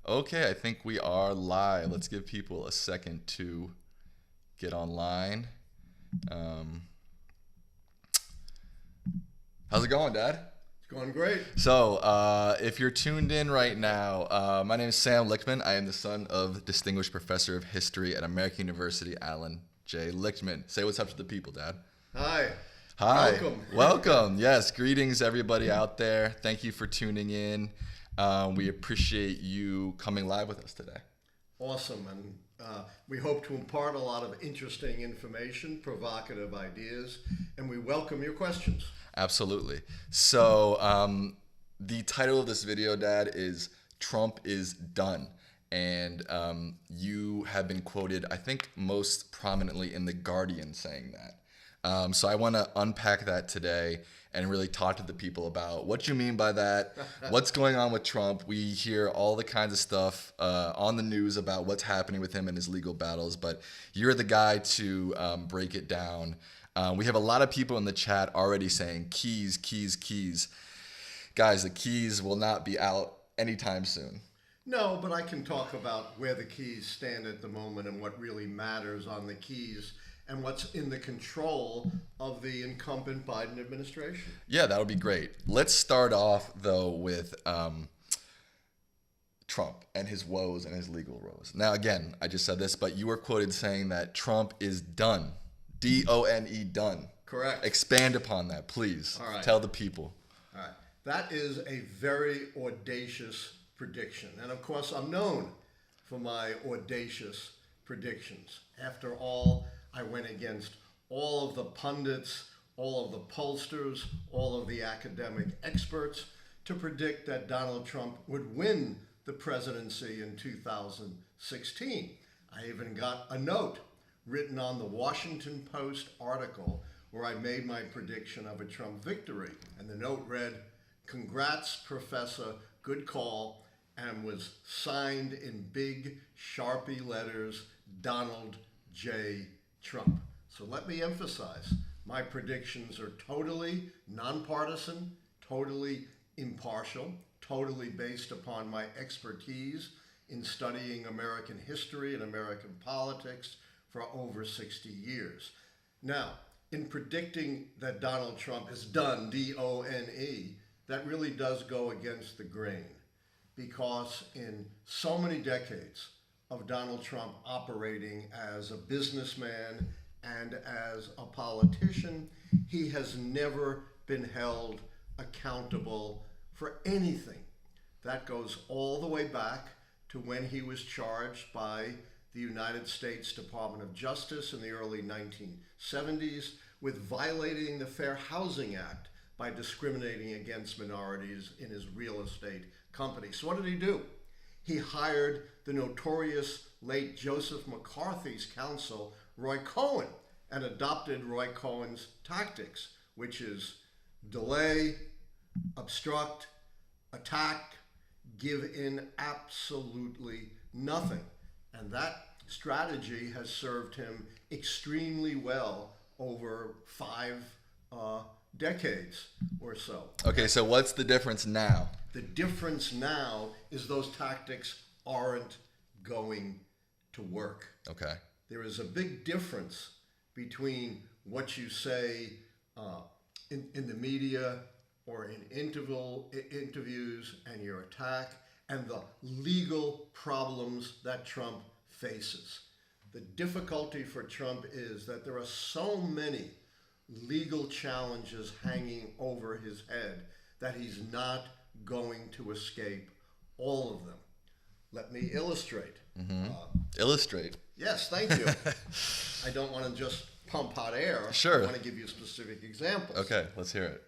Okay, I think we are live. Let's give people a second to get online. Um, how's it going, Dad? It's going great. So, if you're tuned in right now, my name is Sam Lichtman. I am the son of Distinguished Professor of History at American University, Allan J. Lichtman. Say what's up to the people, Dad. Hi. Hi. Welcome. Welcome. Yes, greetings, everybody out there. Thank you for tuning in. We appreciate you coming live with us today. Awesome. And we hope to impart a lot of interesting information, provocative ideas, and we welcome your questions. Absolutely. So, the title of this video, Dad, is Trump is Done. And you have been quoted, I think, most prominently in The Guardian saying that. So I want to unpack that today and really talk to the people about what you mean by that, what's going on with Trump. We hear all the kinds of stuff on the news about what's happening with him and his legal battles, but you're the guy to break it down. We have a lot of people in the chat already saying keys, keys, keys. Guys, the keys will not be out anytime soon. No, but I can talk about where the keys stand at the moment and what really matters on the keys and what's in the control of the incumbent Biden administration. Yeah, that would be great. Let's start off, though, with Trump and his woes and his legal woes. Now, again, I just said this, but you were quoted saying that Trump is done. D-O-N-E, done. Correct. Expand upon that, please. All right. Tell the people. All right. That is a very audacious prediction. And of course, I'm known for my audacious predictions. After all, I went against all of the pundits, all of the pollsters, all of the academic experts to predict that Donald Trump would win the presidency in 2016. I even got a note written on the Washington Post article where I made my prediction of a Trump victory. And the note read, "Congrats, Professor, good call," and was signed in big Sharpie letters, Donald J. Trump. So let me emphasize, my predictions are totally nonpartisan, totally impartial, totally based upon my expertise in studying American history and American politics for over 60 years. Now, in predicting that Donald Trump is done, D-O-N-E, that really does go against the grain, because in so many decades of Donald Trump operating as a businessman and as a politician, he has never been held accountable for anything. That goes all the way back to when he was charged by the United States Department of Justice in the early 1970s with violating the Fair Housing Act by discriminating against minorities in his real estate company. So what did he do? He hired the notorious late Joseph McCarthy's counsel, Roy Cohn, and adopted Roy Cohen's tactics, which is delay, obstruct, attack, give in absolutely nothing. And that strategy has served him extremely well over 5 decades or so. Okay, so what's the difference now? The difference now is those tactics aren't going to work. Okay. There is a big difference between what you say in the media or in interviews and your attack and the legal problems that Trump faces. The difficulty for Trump is that there are so many legal challenges hanging over his head that he's not going to escape all of them. Let me illustrate. Illustrate. Yes, thank you. I don't want to just pump hot air. Sure. I want to give you specific examples. Okay, let's hear it.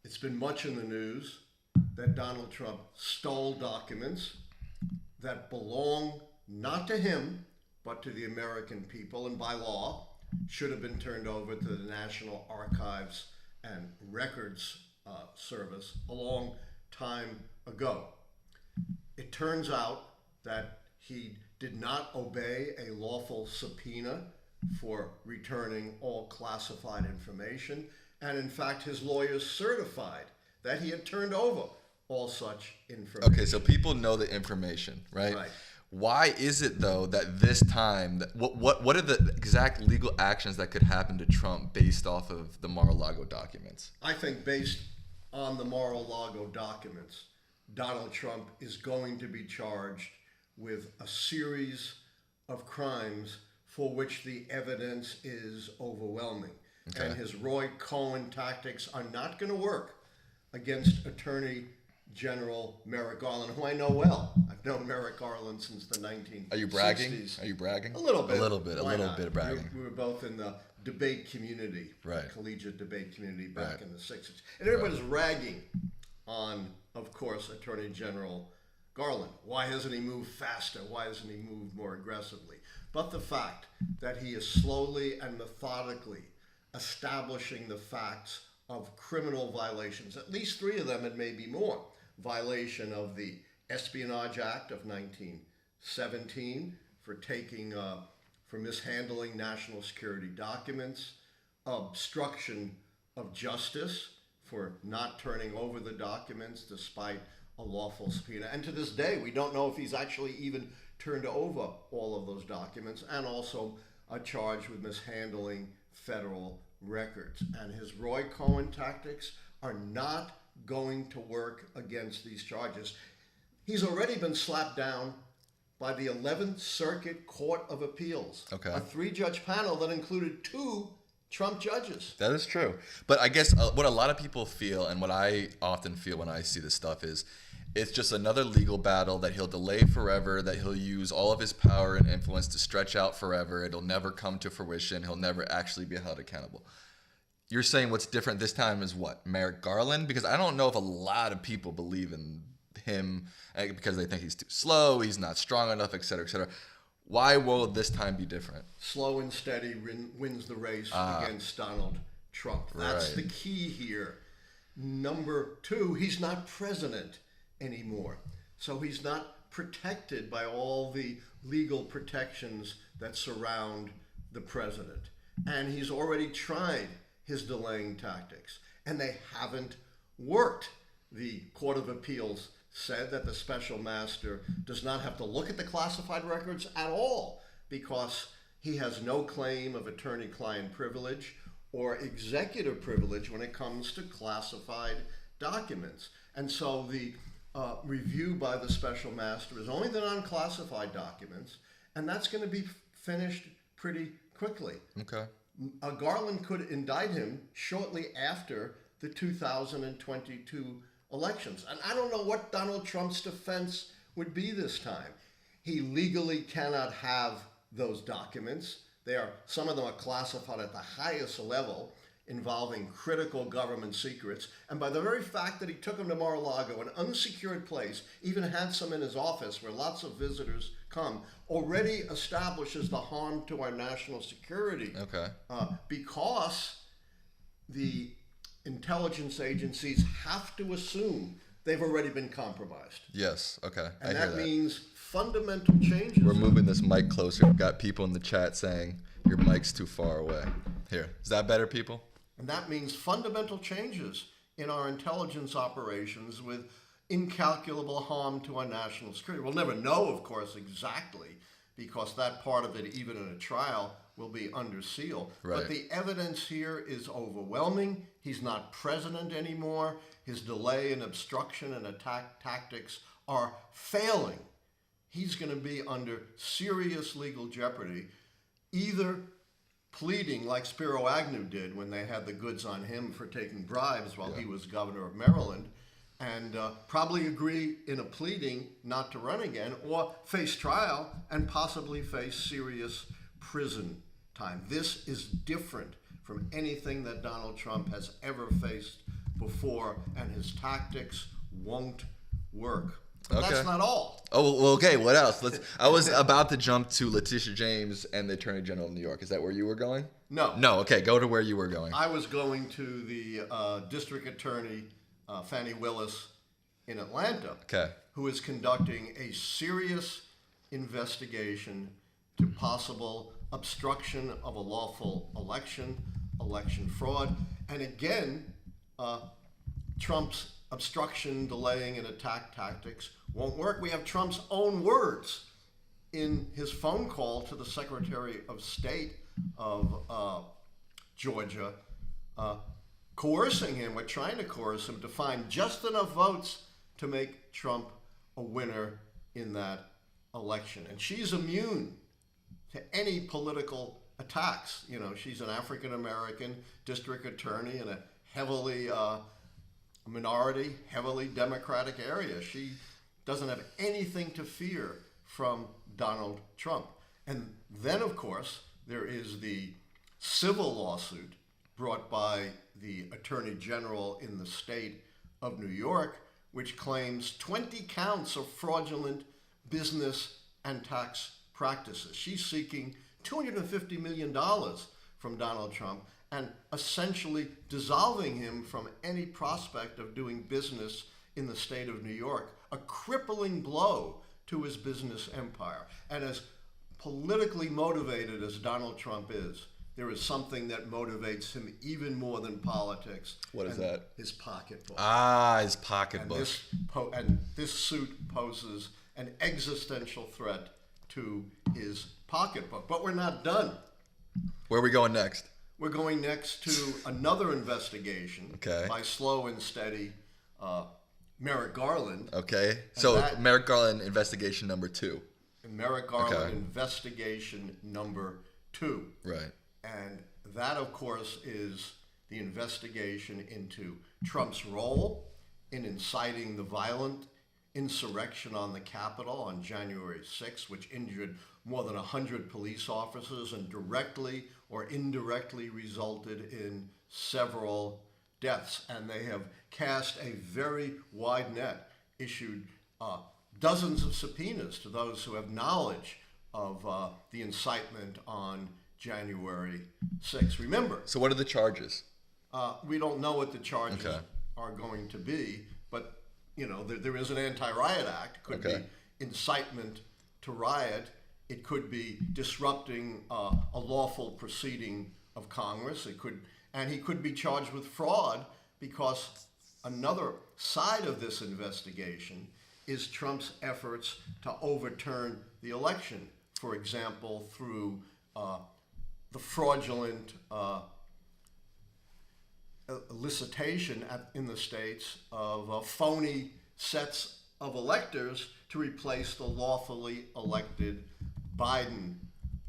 It's been much in the news that Donald Trump stole documents that belong not to him, but to the American people, and by law should have been turned over to the National Archives and Records Service a long time ago. It turns out that he did not obey a lawful subpoena for returning all classified information, and in fact his lawyers certified that he had turned over all such information. Okay, so people know the information, right? Right. Why is it though that this time, what are the exact legal actions that could happen to Trump based off of the Mar-a-Lago documents? I think based on the Mar-a-Lago documents, Donald Trump is going to be charged with a series of crimes for which the evidence is overwhelming. Okay. And his Roy Cohn tactics are not going to work against Attorney General Merrick Garland, who I know well. I've known Merrick Garland since the 1960s. Are you bragging? Are you bragging? A little bit. A little bit. Why A little not? bit of bragging. We were both in the debate community, Right. collegiate debate community back Right. in the 60s. And everybody's ragging on, of course, Attorney General Garland. Why hasn't he moved faster? Why hasn't he moved more aggressively? But the fact that he is slowly and methodically establishing the facts of criminal violations, at least 3 of them and maybe more. Violation of the Espionage Act of 1917 for mishandling national security documents, obstruction of justice for not turning over the documents despite a lawful subpoena. And to this day, we don't know if he's actually even turned over all of those documents, and also a charge with mishandling federal records. And his Roy Cohn tactics are not going to work against these charges. He's already been slapped down by the 11th Circuit Court of Appeals, Okay. a 3-judge panel that included 2 Trump judges. That is true. But I guess what a lot of people feel, and what I often feel when I see this stuff, is it's just another legal battle that he'll delay forever, that he'll use all of his power and influence to stretch out forever. It'll never come to fruition. He'll never actually be held accountable. You're saying what's different this time is what? Merrick Garland? Because I don't know if a lot of people believe in him because they think he's too slow, he's not strong enough, et cetera, et cetera. Why will this time be different? Slow and steady wins the race against Donald Trump. That's Right. the key here. Number 2, he's not president anymore. So he's not protected by all the legal protections that surround the president. And he's already tried his delaying tactics, and they haven't worked. The Court of Appeals said that the special master does not have to look at the classified records at all because he has no claim of attorney-client privilege or executive privilege when it comes to classified documents. And so the review by the special master is only the unclassified documents, and that's going to be finished pretty quickly. Okay. Garland could indict him shortly after the 2022 elections. And I don't know what Donald Trump's defense would be this time. He legally cannot have those documents. Some of them are classified at the highest level, involving critical government secrets. And by the very fact that he took them to Mar-a-Lago, an unsecured place, even had some in his office where lots of visitors come, already establishes the harm to our national security. Okay. Because the intelligence agencies have to assume they've already been compromised. Yes. Okay. I And hear that that. means fundamental changes. We're moving this mic closer. We've got people in the chat saying your mic's too far away. Here. Is that better, people? And that means fundamental changes in our intelligence operations with incalculable harm to our national security. We'll never know, of course, exactly, because that part of it, even in a trial, will be under seal. Right. But the evidence here is overwhelming. He's not president anymore. His delay and obstruction and attack tactics are failing. He's going to be under serious legal jeopardy, either pleading like Spiro Agnew did when they had the goods on him for taking bribes while he was governor of Maryland, and probably agree in a pleading not to run again, or face trial and possibly face serious prison time. This is different from anything that Donald Trump has ever faced before, and his tactics won't work. But Okay. that's not all. Oh, well, okay. What else? I was about to jump to Letitia James and the Attorney General of New York. Is that where you were going? No. No. Okay. Go to where you were going. I was going to the District Attorney, Fannie Willis, in Atlanta, Okay. who is conducting a serious investigation to possible obstruction of a lawful election fraud. And again, Trump's obstruction, delaying, and attack tactics won't work. We have Trump's own words in his phone call to the Secretary of State of Georgia, coercing him, or trying to coerce him, to find just enough votes to make Trump a winner in that election. And she's immune to any political attacks. You know, she's an African-American district attorney in a heavily minority, heavily Democratic area. She doesn't have anything to fear from Donald Trump. And then, of course, there is the civil lawsuit brought by the Attorney General in the state of New York, which claims 20 counts of fraudulent business and tax practices. She's seeking $250 million from Donald Trump and essentially dissolving him from any prospect of doing business in the state of New York, a crippling blow to his business empire. And as politically motivated as Donald Trump is, there is something that motivates him even more than politics. What is that? His pocketbook. Ah, his pocketbook. And this suit poses an existential threat to his pocketbook. But we're not done. Where are we going next? We're going next to another investigation by slow and steady Merrick Garland. Okay. So Merrick Garland investigation number 2. Merrick Garland investigation number 2. Right. And that, of course, is the investigation into Trump's role in inciting the violent insurrection on the Capitol on January 6th, which injured more than 100 police officers and directly or indirectly resulted in several deaths. And they have cast a very wide net, issued dozens of subpoenas to those who have knowledge of the incitement on January 6th. Remember. So what are the charges? We don't know what the charges are going to be, but you know there is an Anti-Riot Act. It could be incitement to riot. It could be disrupting a lawful proceeding of Congress. And he could be charged with fraud, because another side of this investigation is Trump's efforts to overturn the election. For example, through the fraudulent elicitation in the states of phony sets of electors to replace the lawfully elected Biden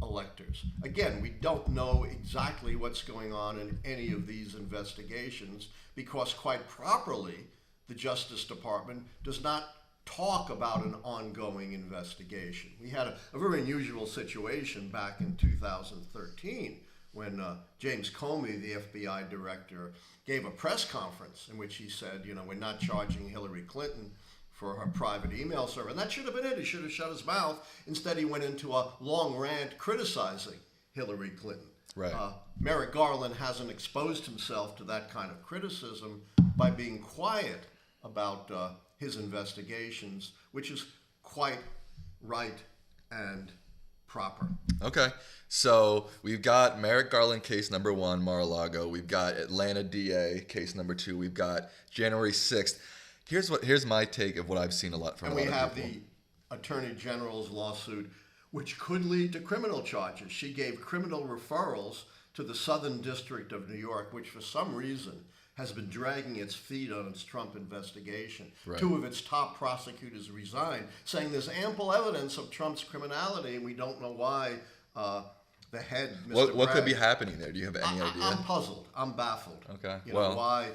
electors. Again, we don't know exactly what's going on in any of these investigations, because quite properly, the Justice Department does not talk about an ongoing investigation. We had a very unusual situation back in 2013 when James Comey, the FBI director, gave a press conference in which he said, you know, we're not charging Hillary Clinton for her private email server. And that should have been it. He should have shut his mouth. Instead, he went into a long rant criticizing Hillary Clinton. Right. Merrick Garland hasn't exposed himself to that kind of criticism by being quiet about his investigations, which is quite right and proper. Okay. So we've got Merrick Garland case number 1, Mar-a-Lago. We've got Atlanta DA case number 2. We've got January 6th. Here's my take of what I've seen a lot from. And we have the Attorney General's lawsuit, which could lead to criminal charges. She gave criminal referrals to the Southern District of New York, which for some reason has been dragging its feet on its Trump investigation. Right. 2 of its top prosecutors resigned, saying there's ample evidence of Trump's criminality, and we don't know why the head, Mr. What could be happening there? Do you have any idea? I'm puzzled. I'm baffled. Okay. You know why?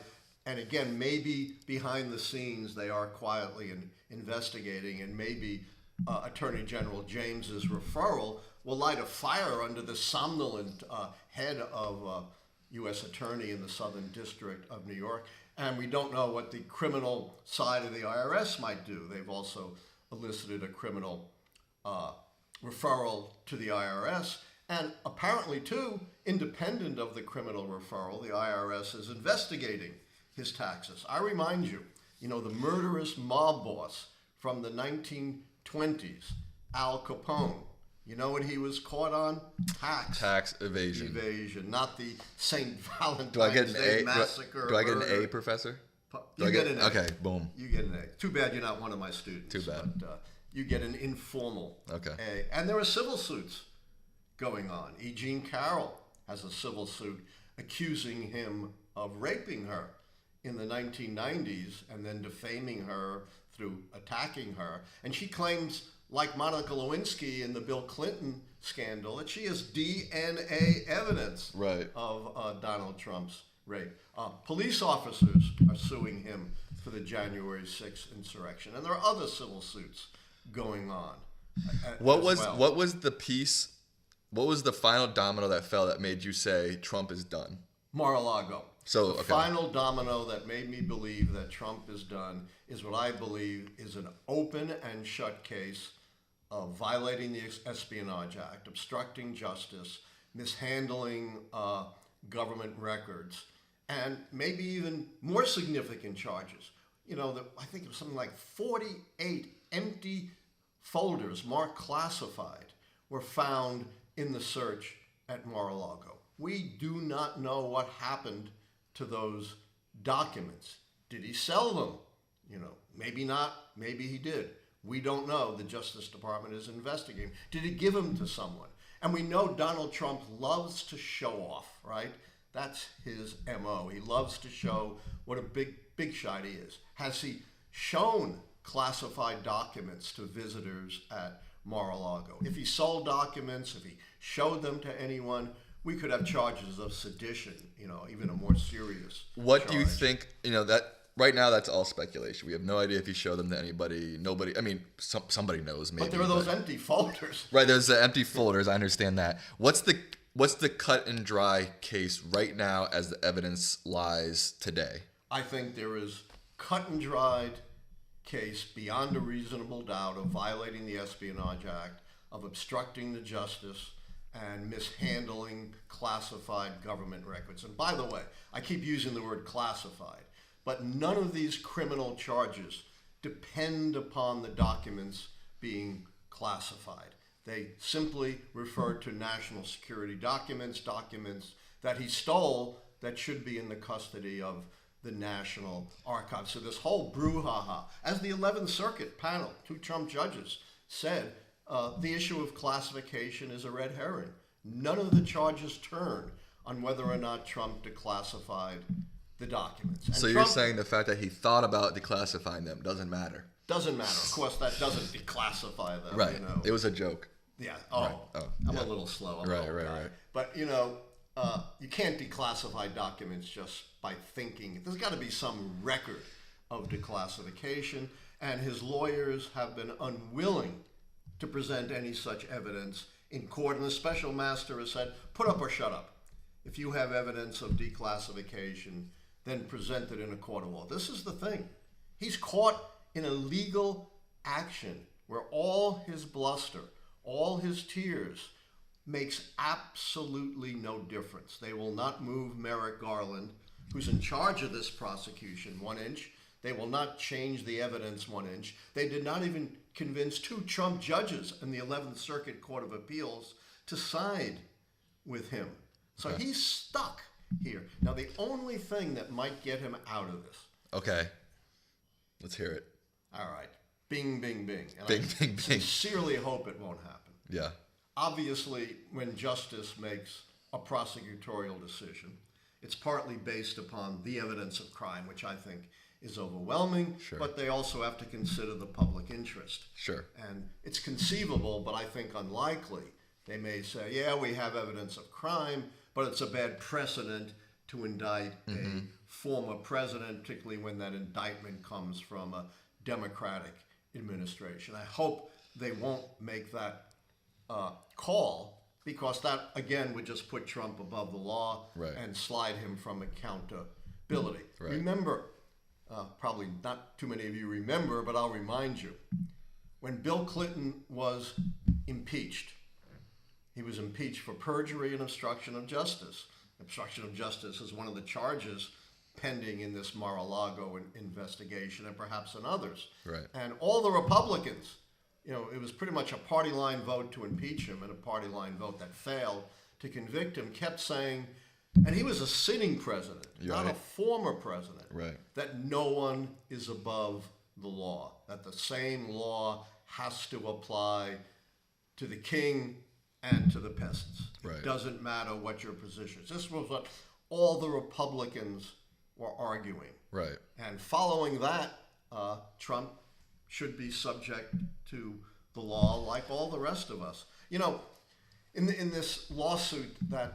And again, maybe behind the scenes they are quietly investigating, and maybe Attorney General James's referral will light a fire under the somnolent head of U.S. Attorney in the Southern District of New York. And we don't know what the criminal side of the IRS might do. They've also elicited a criminal referral to the IRS. And apparently, too, independent of the criminal referral, the IRS is investigating his taxes. I remind you, the murderous mob boss from the 1920s, Al Capone. You know what he was caught on? Tax evasion. Not the St. Valentine's Day massacre. Do I get an A, Professor? You get an A. Okay, boom. You get an A. Too bad you're not one of my students. Too bad. But you get an informal Okay. A. And there are civil suits going on. E. Jean Carroll has a civil suit accusing him of raping her in the 1990s and then defaming her through attacking her. And she claims, like Monica Lewinsky in the Bill Clinton scandal, that she has DNA evidence of Donald Trump's rape. Police officers are suing him for the January 6th insurrection. And there are other civil suits going on. What was the final domino that fell that made you say Trump is done? Mar-a-Lago. So, the final domino that made me believe that Trump is done is what I believe is an open and shut case of violating the Espionage Act, obstructing justice, mishandling government records, and maybe even more significant charges. You know, I think it was something like 48 empty folders marked classified were found in the search at Mar-a-Lago. We do not know what happened to those documents. Did he sell them? You know, maybe not, maybe he did. We don't know. The Justice Department is investigating. Did he give them to someone? And we know Donald Trump loves to show off, right? That's his MO. He loves to show what a big shot he is. Has he shown classified documents to visitors at Mar-a-Lago? If he sold documents, if he showed them to anyone, we could have charges of sedition, you know, even a more serious What charge. do you think, you know, that right now that's all speculation. We have no idea if he showed them to anybody. Nobody, I mean, somebody knows maybe. But there are those empty folders. Right, there's the empty folders. I understand that. What's the cut and dry case right now as the evidence lies today? I think there is cut and dried case beyond a reasonable doubt of violating the Espionage Act, of obstructing the justice, and mishandling classified government records. And by the way, I keep using the word classified, but none of these criminal charges depend upon the documents being classified. They simply refer to national security documents that he stole that should be in the custody of the National Archives. So this whole brouhaha, as the 11th Circuit panel, 2 Trump judges, said, the issue of classification is a red herring. None of the charges turn on whether or not Trump declassified the documents. And so you're saying the fact that he thought about declassifying them doesn't matter? Doesn't matter. Of course, that doesn't declassify them. Right. You know. It was a joke. Yeah. Right. I'm a little slow. Right. But, you know, you can't declassify documents just by thinking. There's got to be some record of declassification, and his lawyers have been unwilling to present any such evidence in court. And the special master has said, put up or shut up. If you have evidence of declassification, then present it in a court of law. This is the thing. He's caught in a legal action where all his bluster, all his tears makes absolutely no difference. They will not move Merrick Garland, who's in charge of this prosecution, 1 inch. They will not change the evidence 1 inch. They did not even convince 2 Trump judges in the 11th Circuit Court of Appeals to side with him. So he's stuck here. Now, the only thing that might get him out of this. Okay. Let's hear it. All right. Bing, bing, bing. And Bing, I bing, bing. sincerely hope it won't happen. Yeah. Obviously, when justice makes a prosecutorial decision, it's partly based upon the evidence of crime, which I think is overwhelming, Sure. but they also have to consider the public interest. Sure. And it's conceivable, but I think unlikely. They may say, yeah, we have evidence of crime, but it's a bad precedent to indict a former president, particularly when that indictment comes from a Democratic administration. I hope they won't make that call, because that, again, would just put Trump above the law and slide him from accountability. Right. Remember, probably not too many of you remember, but I'll remind you, when Bill Clinton was impeached, he was impeached for perjury and obstruction of justice. Obstruction of justice is one of the charges pending in this Mar-a-Lago investigation, and perhaps in others. Right. And all the Republicans, you know, it was pretty much a party line vote to impeach him and a party line vote that failed to convict him, kept saying, and he was a sitting president, not a former president, Right. that no one is above the law, that the same law has to apply to the king and to the peasants. Right. It doesn't matter what your position is. This was what all the Republicans were arguing. Right. And following that, Trump should be subject to the law like all the rest of us. You know, in this lawsuit that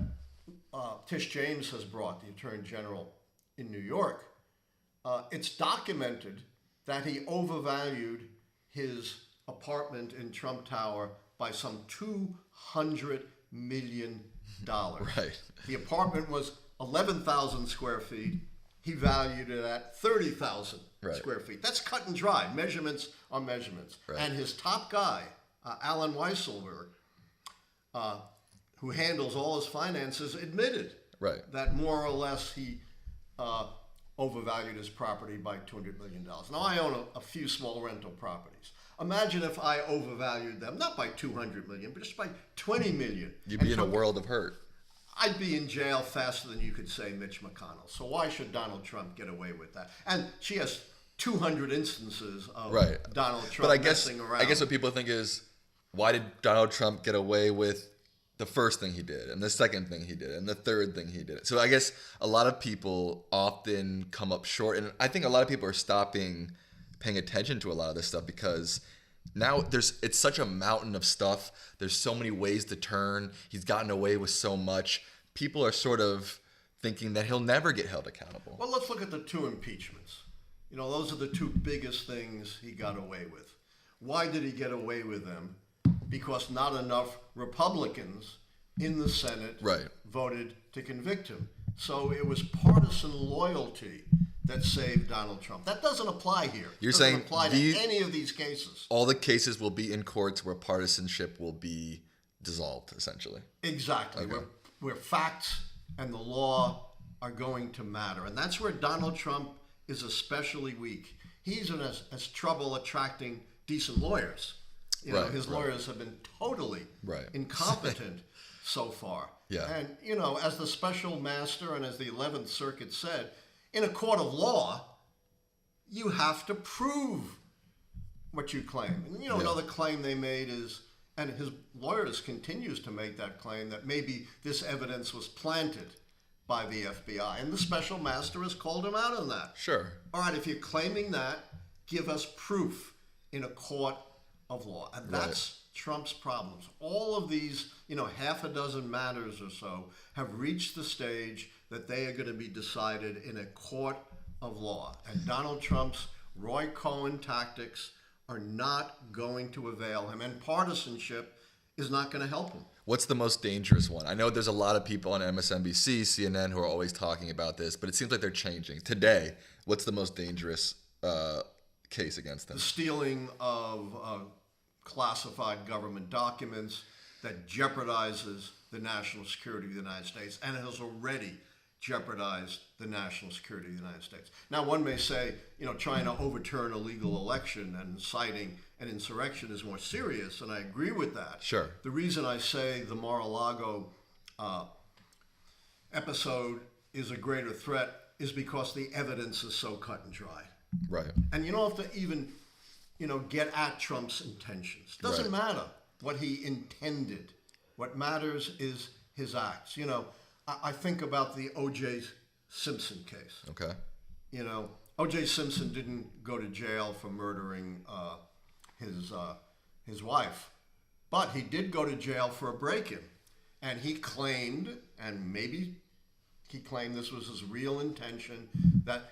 Tish James has brought, the Attorney General in New York, it's documented that he overvalued his apartment in Trump Tower by some $200 million. Right. The apartment was 11,000 square feet. He valued it at 30,000 square feet. That's cut and dry. Measurements are measurements. Right. And his top guy, Allan Weisselberg, who handles all his finances, admitted that more or less he overvalued his property by $200 million. Now, I own a few small rental properties. Imagine if I overvalued them, not by $200 million, but just by $20 million. You'd be in a world of hurt. I'd be in jail faster than you could say Mitch McConnell. So why should Donald Trump get away with that? And she has 200 instances of Donald Trump messing around. I guess what people think is, why did Donald Trump get away with the first thing he did, and the second thing he did, and the third thing he did? So I guess a lot of people often come up short, and I think a lot of people are stopping paying attention to a lot of this stuff because now it's such a mountain of stuff. There's so many ways to turn. He's gotten away with so much. People are sort of thinking that he'll never get held accountable. Well, let's look at the two impeachments. You know, those are the two biggest things he got away with. Why did he get away with them? Because not enough Republicans in the Senate voted to convict him. So it was partisan loyalty that saved Donald Trump. That doesn't apply here. You're doesn't saying apply to any of these cases. All the cases will be in courts where partisanship will be dissolved, essentially. Exactly. Okay. Where facts and the law are going to matter. And that's where Donald Trump is especially weak. He's in as trouble attracting decent lawyers. You know, his lawyers have been totally incompetent so far. Yeah. And, you know, as the special master and as the 11th Circuit said, in a court of law, you have to prove what you claim. And, you know, another claim they made is, and his lawyers continues to make that claim, that maybe this evidence was planted by the FBI. And the special master has called him out on that. Sure. All right, if you're claiming that, give us proof in a court of law. And that's Trump's problems. All of these, you know, half a dozen matters or so have reached the stage that they are going to be decided in a court of law. And Donald Trump's Roy Cohen tactics are not going to avail him. And partisanship is not going to help him. What's the most dangerous one? I know there's a lot of people on MSNBC, CNN who are always talking about this, but it seems like they're changing. Today, what's the most dangerous case against them? The stealing of classified government documents that jeopardizes the national security of the United States, and it has already jeopardized the national security of the United States. Now, one may say, you know, trying to overturn a legal election and inciting an insurrection is more serious, and I agree with that. Sure. The reason I say the Mar-a-Lago episode is a greater threat is because the evidence is so cut and dry. Right. And you don't have to even, you know, get at Trump's intentions. Doesn't matter what he intended. What matters is his acts. You know, I think about the O.J. Simpson case. Okay. You know, O.J. Simpson didn't go to jail for murdering his wife, but he did go to jail for a break-in, and he claimed, and maybe he claimed this was his real intention, that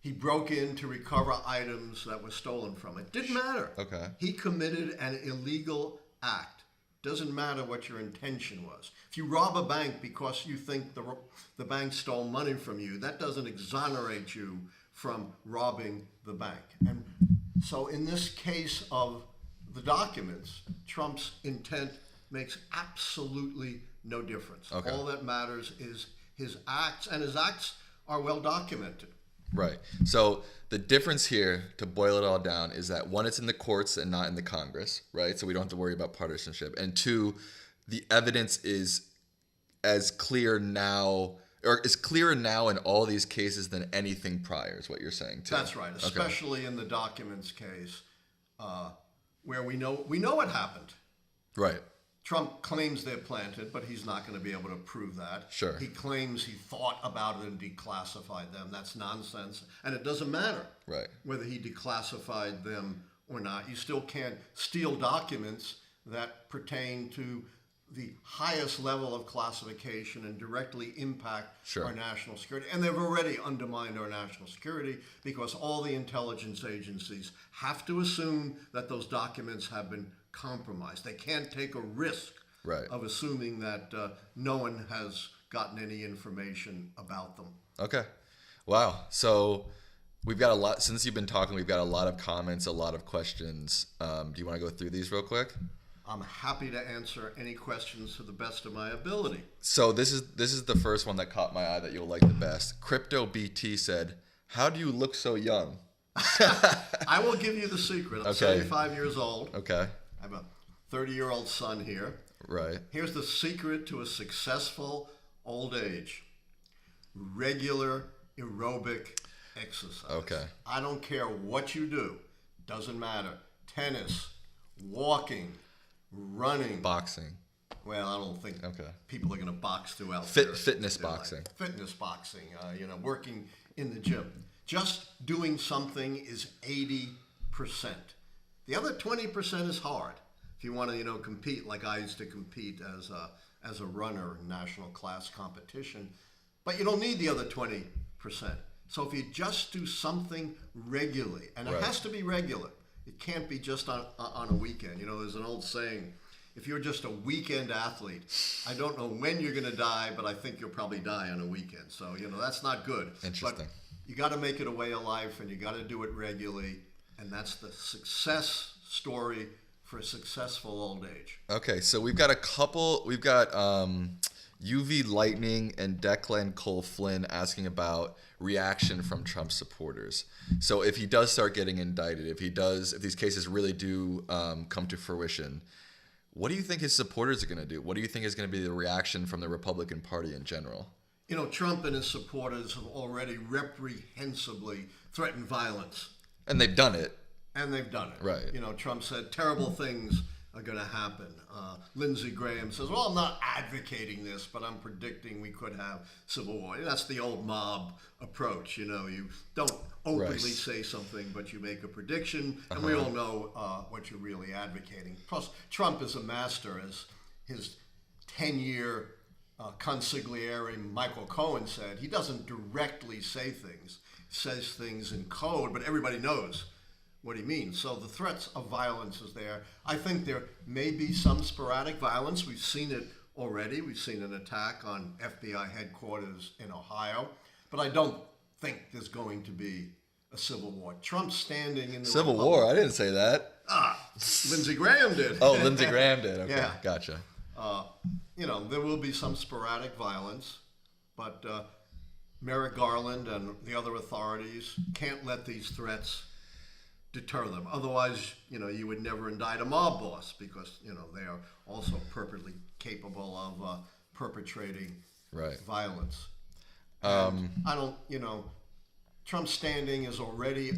he broke in to recover items that were stolen from it. Didn't matter. Okay. He committed an illegal act. Doesn't matter what your intention was. If you rob a bank because you think the bank stole money from you, that doesn't exonerate you from robbing the bank. And so in this case of the documents, Trump's intent makes absolutely no difference. Okay. All that matters is his acts, and his acts are well documented. Right. So the difference here, to boil it all down, is that one, it's in the courts and not in the Congress, right? So we don't have to worry about partisanship. And two, the evidence is as clear now or is clearer now in all these cases than anything prior, is what you're saying too. That's right, especially in the documents case, where we know what happened. Right. Trump claims they're planted, but he's not going to be able to prove that. Sure. He claims he thought about it and declassified them. That's nonsense. And it doesn't matter whether he declassified them or not. You still can't steal documents that pertain to the highest level of classification and directly impact our national security. And they've already undermined our national security because all the intelligence agencies have to assume that those documents have been compromised. They can't take a risk of assuming that no one has gotten any information about them. Okay. Wow. So we've got a lot, since you've been talking, we've got a lot of comments, a lot of questions. Do you want to go through these real quick? I'm happy to answer any questions to the best of my ability. So this is the first one that caught my eye that you'll like the best. Crypto BT said, "How do you look so young?" I will give you the secret. I'm 75 years old. Okay. I have a 30-year-old son here. Right. Here's the secret to a successful old age. Regular aerobic exercise. Okay. I don't care what you do. Doesn't matter. Tennis, walking, running. Boxing. Well, I don't think people are going to box throughout fitness boxing. Like fitness boxing, working in the gym. Just doing something is 80%. The other 20% is hard. If you want to, compete like I used to compete as a runner in national class competition, but you don't need the other 20%. So if you just do something regularly, and it has to be regular, it can't be just on a weekend. There's an old saying, if you're just a weekend athlete, I don't know when you're going to die, but I think you'll probably die on a weekend. So, that's not good. Interesting. But you got to make it a way of life, and you got to do it regularly, and that's the success story for a successful old age. Okay, so we've got UV Lightning and Declan Cole Flynn asking about reaction from Trump supporters. So if he does start getting indicted, if these cases really do come to fruition, what do you think his supporters are going to do? What do you think is going to be the reaction from the Republican Party in general? Trump and his supporters have already reprehensibly threatened violence. And they've done it. Right. Trump said terrible things are going to happen. Lindsey Graham says, well, I'm not advocating this, but I'm predicting we could have civil war. That's the old mob approach. You don't openly say something, but you make a prediction, and we all know what you're really advocating. Plus, Trump is a master, as his 10-year consigliere Michael Cohen said. He doesn't directly say things. He says things in code, but everybody knows what he means. So the threats of violence is there. I think there may be some sporadic violence. We've seen it already. We've seen an attack on FBI headquarters in Ohio. But I don't think there's going to be a civil war. Trump's standing in the Civil war? I didn't say that. Lindsey Graham did. Oh, Lindsey Graham did. Okay, yeah. Gotcha. There will be some sporadic violence, but Merrick Garland and the other authorities can't let these threats deter them. Otherwise, you would never indict a mob boss because, they are also perfectly capable of perpetrating violence. Trump's standing is already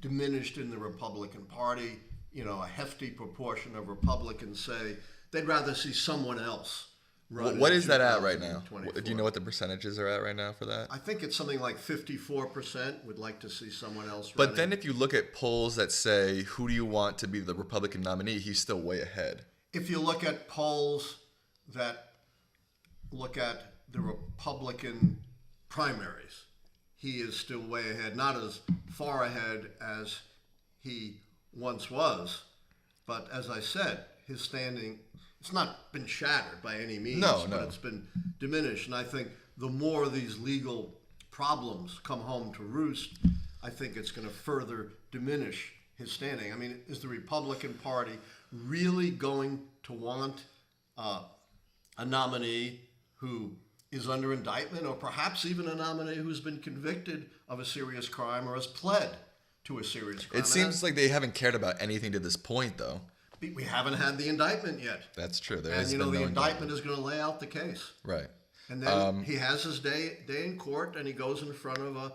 diminished in the Republican Party. A hefty proportion of Republicans say they'd rather see someone else run. What is that at right now? Do you know what the percentages are at right now for that? I think it's something like 54% would like to see someone else running. But then if you look at polls that say, who do you want to be the Republican nominee, he's still way ahead. If you look at polls that look at the Republican primaries, he is still way ahead. Not as far ahead as he once was. But as I said, his standing, it's not been shattered by any means, but it's been diminished. And I think the more these legal problems come home to roost, I think it's going to further diminish his standing. I mean, is the Republican Party really going to want a nominee who is under indictment, or perhaps even a nominee who's been convicted of a serious crime or has pled to a serious crime? It seems like they haven't cared about anything to this point, though. We haven't had the indictment yet. That's true. The indictment is going to lay out the case. Right. And then he has his day in court, and he goes in front of a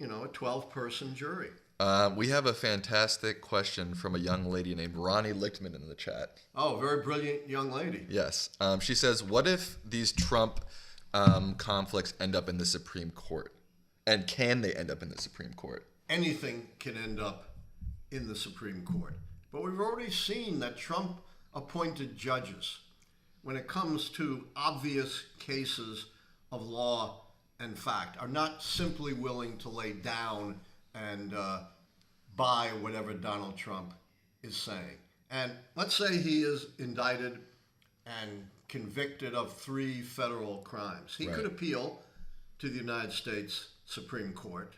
12-person jury. We have a fantastic question from a young lady named Ronnie Lichtman in the chat. Oh, very brilliant young lady. Yes. She says, what if these Trump conflicts end up in the Supreme Court? And can they end up in the Supreme Court? Anything can end up in the Supreme Court. But we've already seen that Trump appointed judges, when it comes to obvious cases of law and fact, are not simply willing to lay down and buy whatever Donald Trump is saying. And let's say he is indicted and convicted of 3 federal crimes. He could appeal to the United States Supreme Court,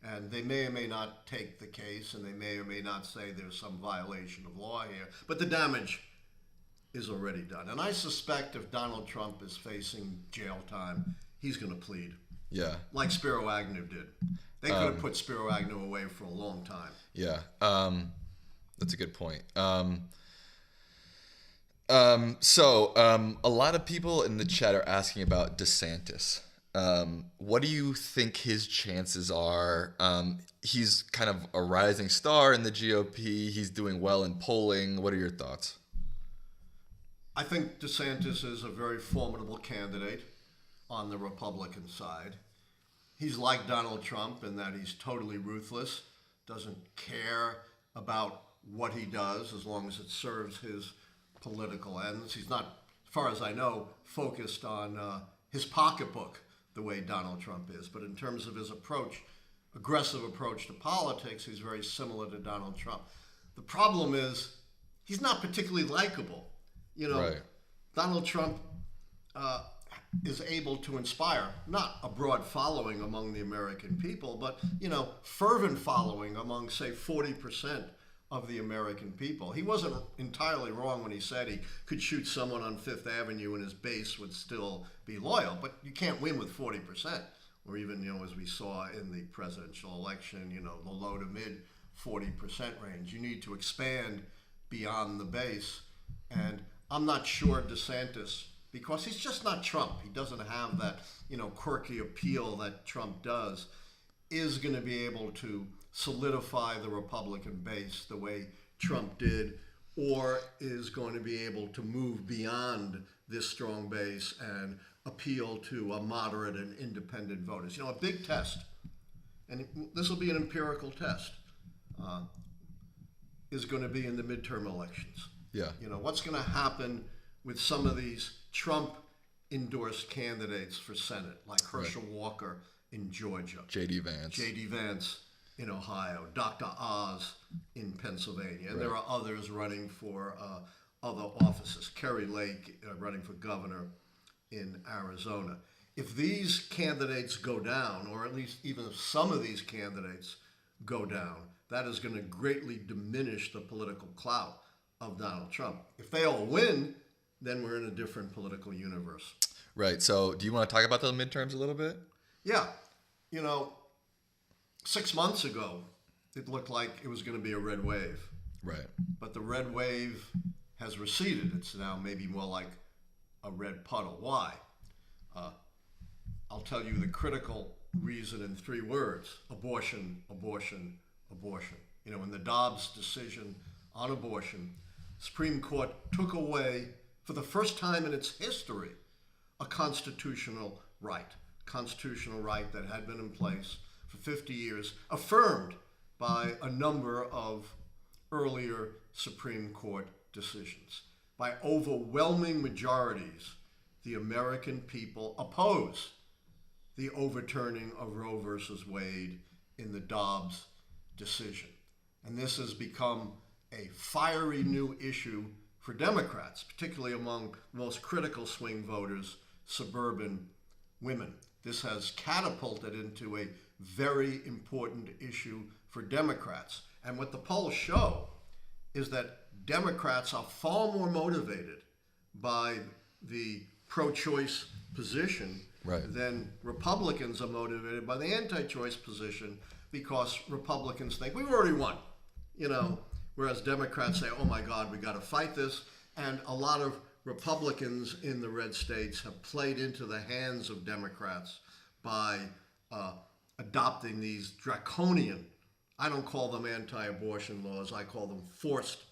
and they may or may not take the case, and they may or may not say there's some violation of law here, but the damage is already done. And I suspect if Donald Trump is facing jail time, he's going to plead. Yeah. Like Spiro Agnew did. They could have put Spiro Agnew away for a long time. Yeah. That's a good point. So a lot of people in the chat are asking about DeSantis. What do you think his chances are? He's kind of a rising star in the GOP. He's doing well in polling. What are your thoughts? I think DeSantis is a very formidable candidate on the Republican side. He's like Donald Trump in that he's totally ruthless, doesn't care about what he does as long as it serves his political ends. He's not, as far as I know, focused on his pocketbook the way Donald Trump is. But in terms of his approach, aggressive approach to politics, he's very similar to Donald Trump. The problem is he's not particularly likable. Right. Donald Trump is able to inspire not a broad following among the American people, but fervent following among, say, 40% of the American people. He wasn't entirely wrong when he said he could shoot someone on Fifth Avenue and his base would still be loyal, but you can't win with 40%, or even as we saw in the presidential election, the low to mid 40% range. You need to expand beyond the base, and I'm not sure DeSantis, because he's just not Trump. He doesn't have that, quirky appeal that Trump does, is going to be able to solidify the Republican base the way Trump did, or is going to be able to move beyond this strong base and appeal to a moderate and independent voters. A big test, and this will be an empirical test, is going to be in the midterm elections. Yeah. What's going to happen with some of these Trump-endorsed candidates for Senate, like Herschel Walker in Georgia. J.D. Vance in Ohio, Dr. Oz in Pennsylvania. And there are others running for other offices. Kerry Lake running for governor in Arizona. If these candidates go down, or at least even if some of these candidates go down, that is going to greatly diminish the political clout of Donald Trump. If they all win, then we're in a different political universe. Right. So do you want to talk about the midterms a little bit? Yeah. 6 months ago, it looked like it was going to be a red wave. Right. But the red wave has receded. It's now maybe more like a red puddle. Why? I'll tell you the critical reason in 3 words. Abortion, abortion, abortion. In the Dobbs decision on abortion, Supreme Court took away, for the first time in its history, a constitutional right that had been in place for 50 years, affirmed by a number of earlier Supreme Court decisions. By overwhelming majorities, the American people oppose the overturning of Roe versus Wade in the Dobbs decision. And this has become a fiery new issue for Democrats, particularly among the most critical swing voters, suburban women. This has catapulted into a very important issue for Democrats. And what the polls show is that Democrats are far more motivated by the pro-choice position than Republicans are motivated by the anti-choice position, because Republicans think we've already won, whereas Democrats say, oh my God, we got to fight this. And a lot of Republicans in the red states have played into the hands of Democrats by adopting these draconian, I don't call them anti-abortion laws, I call them forced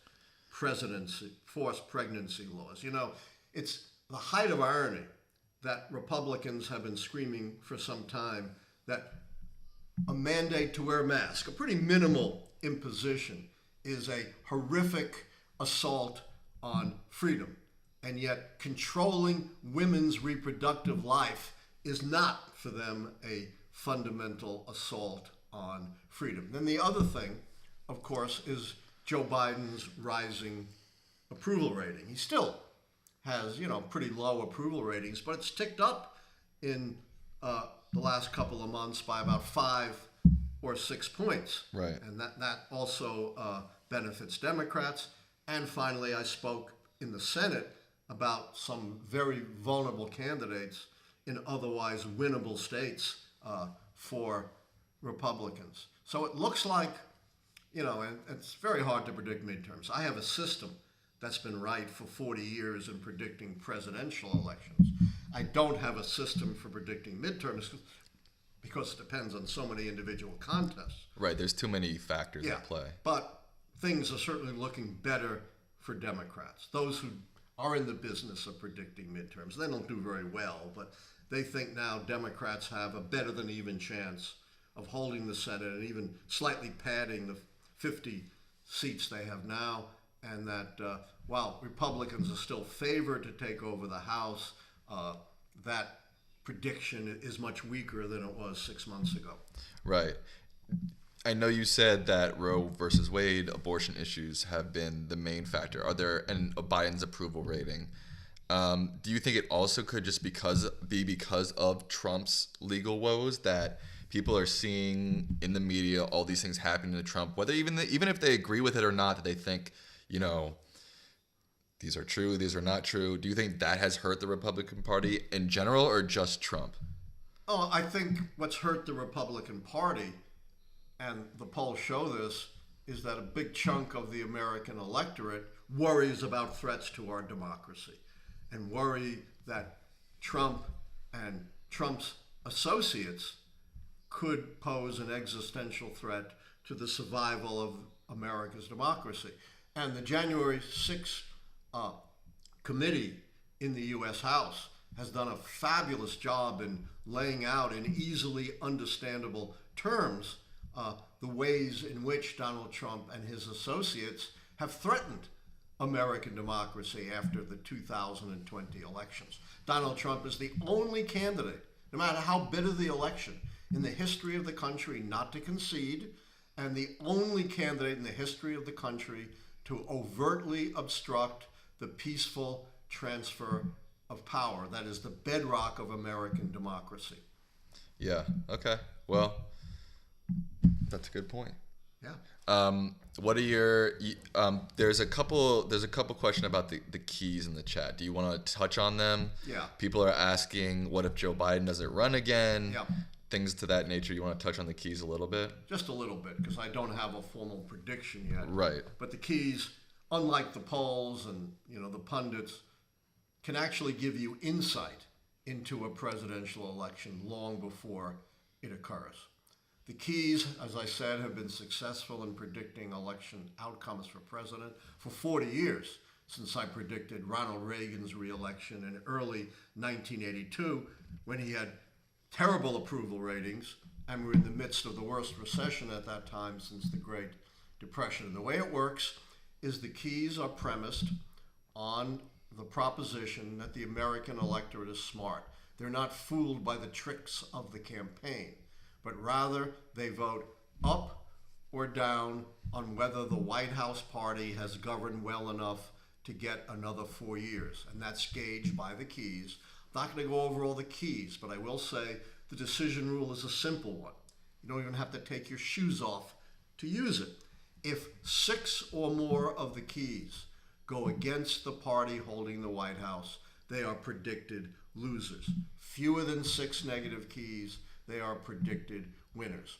pregnancy laws. You know, it's the height of irony that Republicans have been screaming for some time that a mandate to wear a mask, a pretty minimal imposition, is a horrific assault on freedom. And yet controlling women's reproductive life is not for them a fundamental assault on freedom. Then the other thing, of course, is Joe Biden's rising approval rating. He still has, pretty low approval ratings, but it's ticked up in the last couple of months by about 5 or 6 points. Right. And that also benefits Democrats. And finally, I spoke in the Senate about some very vulnerable candidates in otherwise winnable states for Republicans. So it looks like, and it's very hard to predict midterms. I have a system that's been right for 40 years in predicting presidential elections. I don't have a system for predicting midterms because it depends on so many individual contests. Right, there's too many factors at play. But things are certainly looking better for Democrats. Those who are in the business of predicting midterms, they don't do very well, but they think now Democrats have a better than even chance of holding the Senate and even slightly padding the 50 seats they have now, and that while Republicans are still favored to take over the House, that prediction is much weaker than it was 6 months ago. Right. I know you said that Roe versus Wade abortion issues have been the main factor. Are there and Biden's approval rating? Do you think it also could just be because of Trump's legal woes that people are seeing in the media all these things happening to Trump, whether even if they agree with it or not, that they think, these are true, these are not true. Do you think that has hurt the Republican Party in general or just Trump? Oh, I think what's hurt the Republican Party, and the polls show this, is that a big chunk of the American electorate worries about threats to our democracy and worry that Trump and Trump's associates could pose an existential threat to the survival of America's democracy. And the January 6th committee in the U.S. House has done a fabulous job in laying out in easily understandable terms the ways in which Donald Trump and his associates have threatened American democracy after the 2020 elections. Donald Trump is the only candidate, no matter how bitter the election, in the history of the country not to concede, and the only candidate in the history of the country to overtly obstruct the peaceful transfer of power. That is the bedrock of American democracy. Yeah, okay. Well, that's a good point. Yeah. What are your there's a couple questions about the keys in the chat. Do you want to touch on them? Yeah. People are asking, what if Joe Biden doesn't run again? Yeah. Things to that nature. You want to touch on the keys a little bit? Just a little bit, because I don't have a formal prediction yet. Right. But the keys, unlike the polls and the pundits, can actually give you insight into a presidential election long before it occurs. The keys, as I said, have been successful in predicting election outcomes for president for 40 years, since I predicted Ronald Reagan's re-election in early 1982, when he had terrible approval ratings, and we were in the midst of the worst recession at that time since the Great Depression. And the way it works is the keys are premised on the proposition that the American electorate is smart. They're not fooled by the tricks of the campaign, but rather they vote up or down on whether the White House party has governed well enough to get another 4 years. And that's gauged by the keys. I'm not going to go over all the keys, but I will say the decision rule is a simple one. You don't even have to take your shoes off to use it. If 6 or more of the keys go against the party holding the White House, they are predicted losers. Fewer than 6 negative keys, they are predicted winners.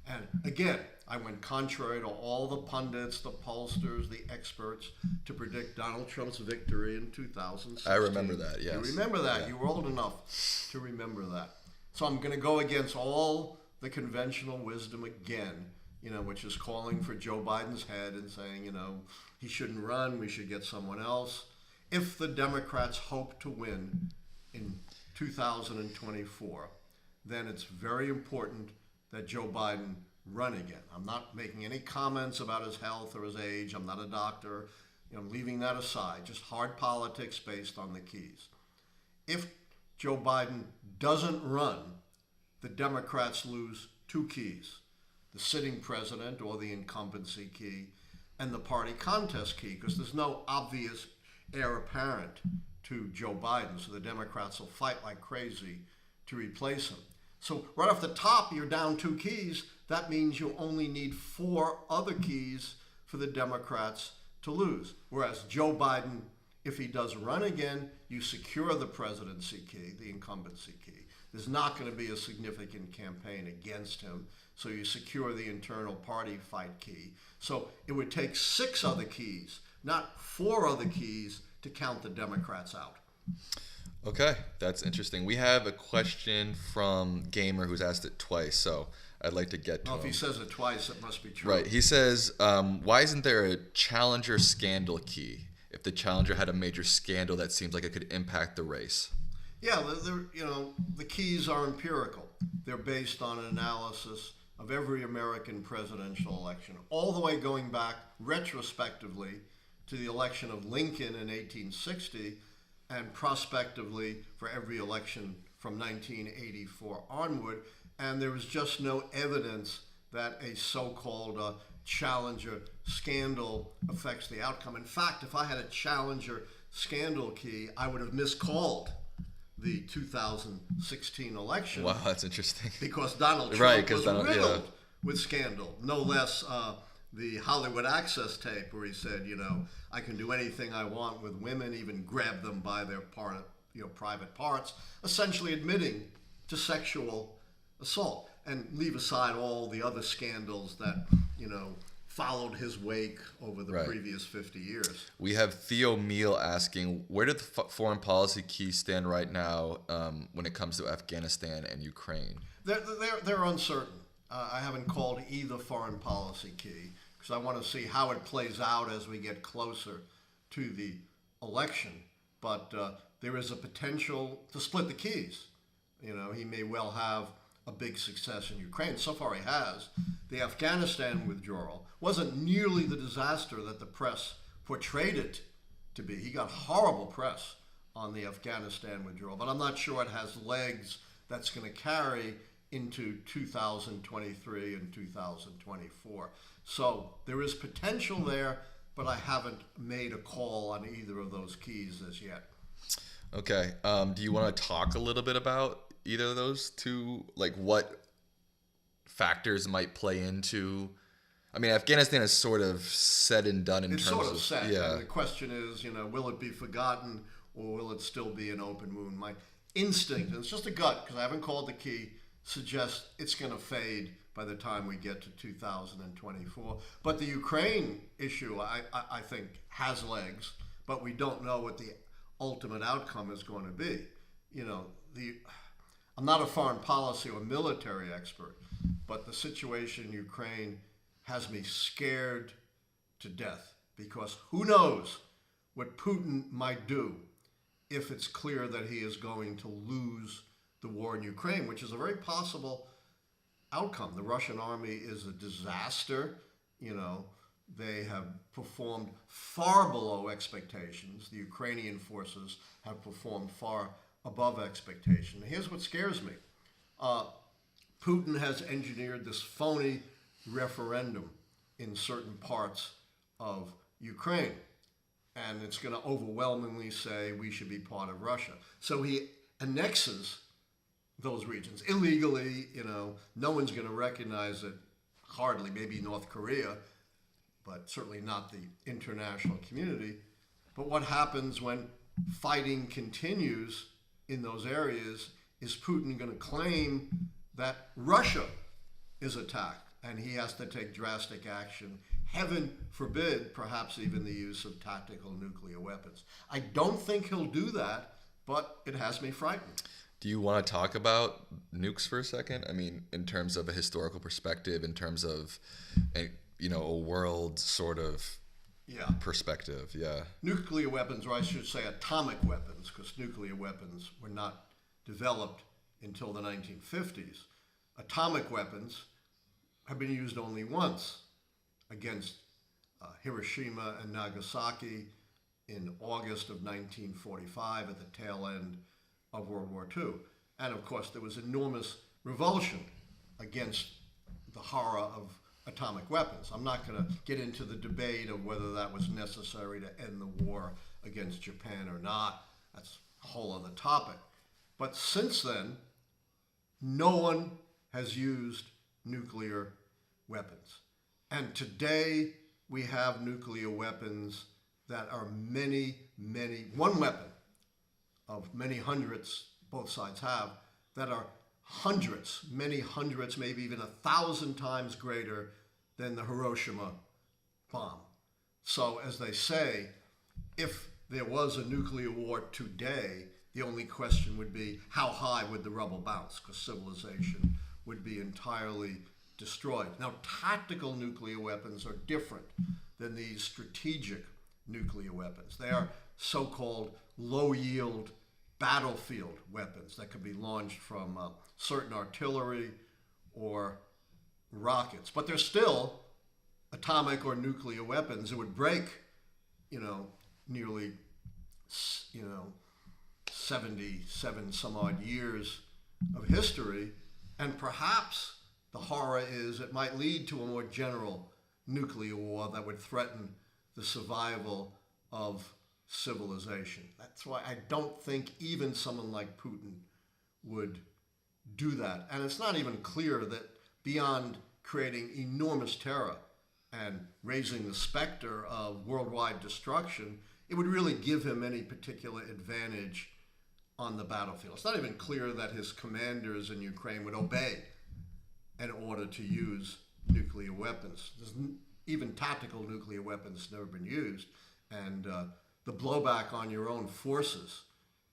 And again, I went contrary to all the pundits, the pollsters, the experts to predict Donald Trump's victory in 2016. I remember that, yes. You remember that. Yeah. You were old enough to remember that. So I'm going to go against all the conventional wisdom again, which is calling for Joe Biden's head and saying, he shouldn't run, we should get someone else. If the Democrats hope to win in 2024, then it's very important that Joe Biden run again. I'm not making any comments about his health or his age. I'm not a doctor. I'm leaving that aside. Just hard politics based on the keys. If Joe Biden doesn't run, the Democrats lose two keys: the sitting president or the incumbency key, and the party contest key, because there's no obvious heir apparent to Joe Biden. So the Democrats will fight like crazy to replace him. So right off the top, you're down two keys. That means you only need four other keys for the Democrats to lose. Whereas Joe Biden, if he does run again, you secure the presidency key, the incumbency key. There's not going to be a significant campaign against him, so you secure the internal party fight key. So it would take six other keys, not four other keys, to count the Democrats out. Okay, that's interesting. We have a question from Gamer who's asked it twice, so I'd like to get to him. If he says it twice, it must be true. Right. He says, why isn't there a challenger scandal key if the challenger had a major scandal that seems like it could impact the race? Yeah, the keys are empirical. They're based on an analysis of every American presidential election, all the way going back retrospectively to the election of Lincoln in 1860, and prospectively for every election from 1984 onward. And there was just no evidence that a so-called challenger scandal affects the outcome. In fact, if I had a challenger scandal key, I would have miscalled the 2016 election. Wow, that's interesting. Because Donald Trump was riddled with scandal. No less the Hollywood Access tape where he said, I can do anything I want with women, even grab them by their private parts, essentially admitting to sexual assault, and leave aside all the other scandals that, followed his wake over the previous 50 years. We have Theo Meal asking, where do the foreign policy keys stand right now when it comes to Afghanistan and Ukraine? They're uncertain. I haven't called either foreign policy key because I want to see how it plays out as we get closer to the election. But there is a potential to split the keys. He may well have a big success in Ukraine. So far he has. The Afghanistan withdrawal wasn't nearly the disaster that the press portrayed it to be. He got horrible press on the Afghanistan withdrawal, but I'm not sure it has legs that's going to carry into 2023 and 2024. So there is potential there, but I haven't made a call on either of those keys as yet. Okay. Do you want to talk a little bit about either of those two? Like what factors might play into... I mean, Afghanistan is sort of said and done in terms of... It's sort of set. Yeah. And the question is, will it be forgotten or will it still be an open wound? My instinct, and it's just a gut because I haven't called the key, suggests it's going to fade by the time we get to 2024. But the Ukraine issue, I think, has legs, but we don't know what the ultimate outcome is going to be. I'm not a foreign policy or military expert, but the situation in Ukraine has me scared to death because who knows what Putin might do if it's clear that he is going to lose the war in Ukraine, which is a very possible outcome. The Russian army is a disaster. They have performed far below expectations. The Ukrainian forces have performed far above expectation. Here's what scares me. Putin has engineered this phony referendum in certain parts of Ukraine, and it's going to overwhelmingly say we should be part of Russia. So he annexes those regions illegally. No one's going to recognize it, hardly, maybe North Korea, but certainly not the international community. But what happens when fighting continues in those areas? Is Putin going to claim that Russia is attacked and he has to take drastic action. Heaven forbid, perhaps even the use of tactical nuclear weapons. I don't think he'll do that, but it has me frightened. Do you want to talk about nukes for a second? I mean, in terms of a historical perspective, in terms of a world sort of perspective. Yeah. Nuclear weapons, or I should say atomic weapons, because nuclear weapons were not developed until the 1950s. Atomic weapons have been used only once against Hiroshima and Nagasaki in August of 1945 at the tail end of World War II. And of course, there was enormous revulsion against the horror of atomic weapons. I'm not going to get into the debate of whether that was necessary to end the war against Japan or not. That's a whole other topic. But since then, no one has used nuclear weapons. And today, we have nuclear weapons that are one weapon of many hundreds, both sides have, that are hundreds, many hundreds, maybe even 1,000 times greater than the Hiroshima bomb. So, as they say, if there was a nuclear war today, the only question would be how high would the rubble bounce, because civilization would be entirely destroyed. Now, tactical nuclear weapons are different than these strategic nuclear weapons. They are so-called low-yield battlefield weapons that could be launched from certain artillery or rockets. But they're still atomic or nuclear weapons. It would break, nearly, 77 some odd years of history. And perhaps the horror is it might lead to a more general nuclear war that would threaten the survival of civilization. That's why I don't think even someone like Putin would do that. And it's not even clear that beyond creating enormous terror and raising the specter of worldwide destruction, it would really give him any particular advantage on the battlefield. It's not even clear that his commanders in Ukraine would obey an order to use nuclear weapons. Even tactical nuclear weapons have never been used. And the blowback on your own forces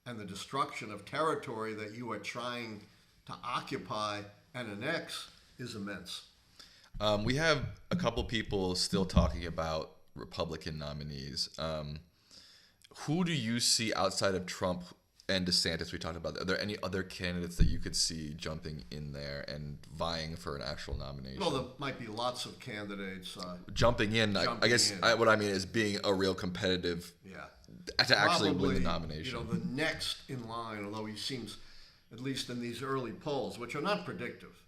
and the destruction of territory that you are trying to occupy and annex is immense. We have a couple people still talking about Republican nominees. Who do you see outside of Trump and DeSantis we talked about? Are there any other candidates that you could see jumping in there and vying for an actual nomination? Well, there might be lots of candidates. Jumping in, I guess what I mean is being a real competitive to actually win the nomination. The next in line, although he seems, at least in these early polls, which are not predictive,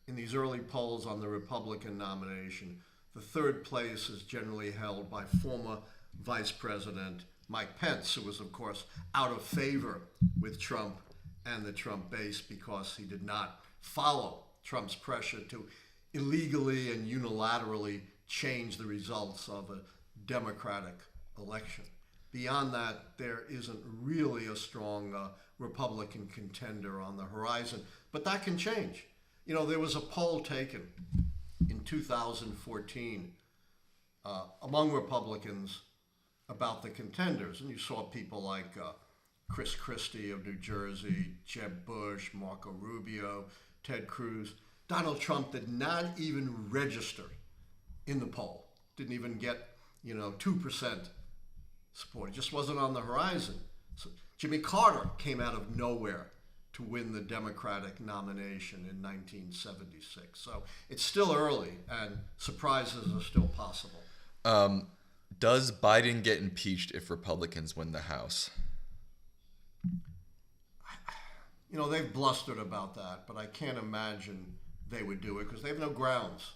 in these early polls on the Republican nomination, the third place is generally held by former Vice President Mike Pence, who was, of course, out of favor with Trump and the Trump base because he did not follow Trump's pressure to illegally and unilaterally change the results of a Democratic election. Beyond that, there isn't really a strong Republican contender on the horizon, but that can change. There was a poll taken in 2014 among Republicans about the contenders, and you saw people like Chris Christie of New Jersey, Jeb Bush, Marco Rubio, Ted Cruz. Donald Trump did not even register in the poll, didn't even get 2% support. It just wasn't on the horizon. So Jimmy Carter came out of nowhere to win the Democratic nomination in 1976. So it's still early, and surprises are still possible. Does Biden get impeached if Republicans win the House? They've blustered about that, but I can't imagine they would do it because they have no grounds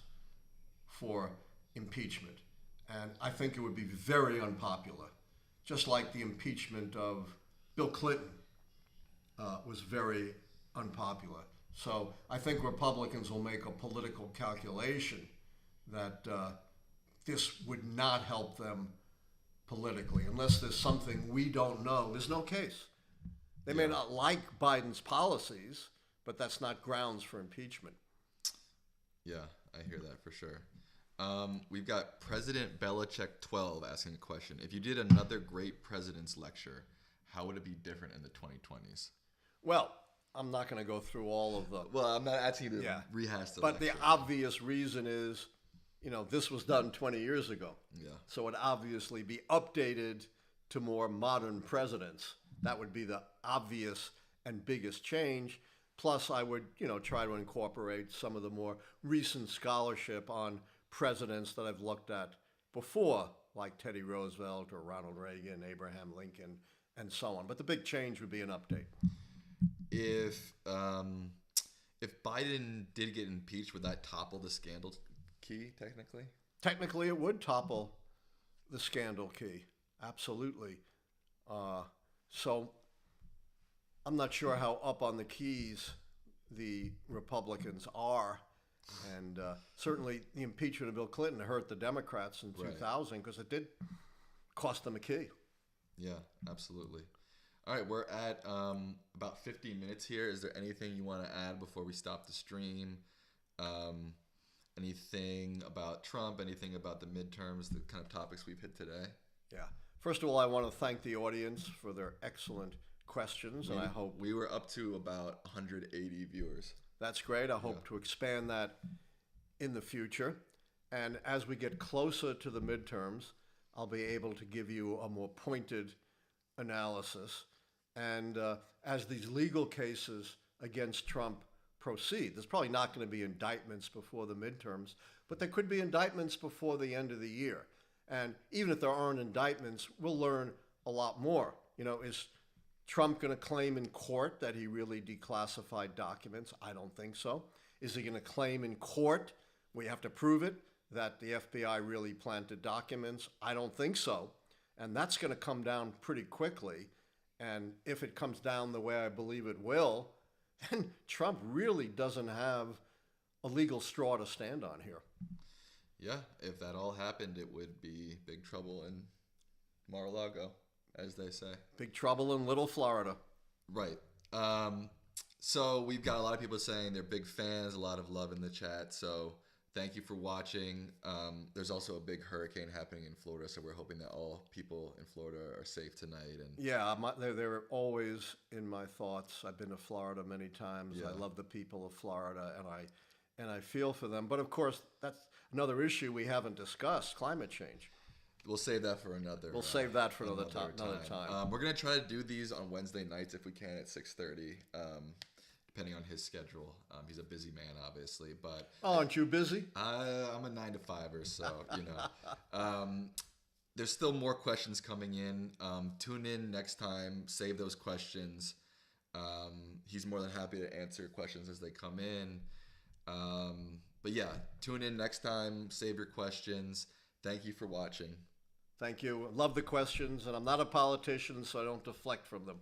for impeachment. And I think it would be very unpopular, just like the impeachment of Bill Clinton was very unpopular. So I think Republicans will make a political calculation that this would not help them politically. Unless there's something we don't know, there's no case. They may not like Biden's policies, but that's not grounds for impeachment. Yeah, I hear that for sure. We've got President Belichick 12 asking a question. If you did another great president's lecture, how would it be different in the 2020s? Well, I'm not going to go through all of the. Well, I'm not asking you to Yeah. rehash the But lecture. the obvious reason is, this was done 20 years ago. Yeah. So it obviously be updated to more modern presidents. That would be the obvious and biggest change. Plus, I would, try to incorporate some of the more recent scholarship on presidents that I've looked at before, like Teddy Roosevelt or Ronald Reagan, Abraham Lincoln, and so on. But the big change would be an update. If Biden did get impeached, would that topple the scandal key technically? Technically, it would topple the scandal key. Absolutely. So I'm not sure how up on the keys the Republicans are. And certainly the impeachment of Bill Clinton hurt the Democrats in 2000 because it did cost them a key. Yeah, absolutely. All right, we're at about 15 minutes here. Is there anything you want to add before we stop the stream? Anything about Trump? Anything about the midterms, the kind of topics we've hit today? Yeah. First of all, I want to thank the audience for their excellent questions, and I hope we were up to about 180 viewers. That's great. I hope to expand that in the future. And as we get closer to the midterms, I'll be able to give you a more pointed analysis. And as these legal cases against Trump proceed, there's probably not going to be indictments before the midterms, but there could be indictments before the end of the year. And even if there aren't indictments, we'll learn a lot more. Is Trump going to claim in court that he really declassified documents? I don't think so. Is he going to claim in court, we have to prove it, that the FBI really planted documents? I don't think so. And that's going to come down pretty quickly. And if it comes down the way I believe it will, then Trump really doesn't have a legal straw to stand on here. Yeah, if that all happened, it would be big trouble in Mar-a-Lago, as they say. Big trouble in Little Florida. Right. So we've got a lot of people saying they're big fans, a lot of love in the chat. So thank you for watching. There's also a big hurricane happening in Florida, so we're hoping that all people in Florida are safe tonight. And yeah, they're always in my thoughts. I've been to Florida many times. Yeah. I love the people of Florida, and I feel for them. But of course, that's another issue we haven't discussed: climate change. We'll save that for another. We'll save that for another time. We're gonna try to do these on Wednesday nights if we can at 6:30. Depending on his schedule. He's a busy man, obviously, but aren't you busy? I'm a 9 to 5er, so there's still more questions coming in. Tune in next time. Save those questions. He's more than happy to answer questions as they come in. But yeah, tune in next time. Save your questions. Thank you for watching. Thank you. Love the questions, and I'm not a politician, so I don't deflect from them.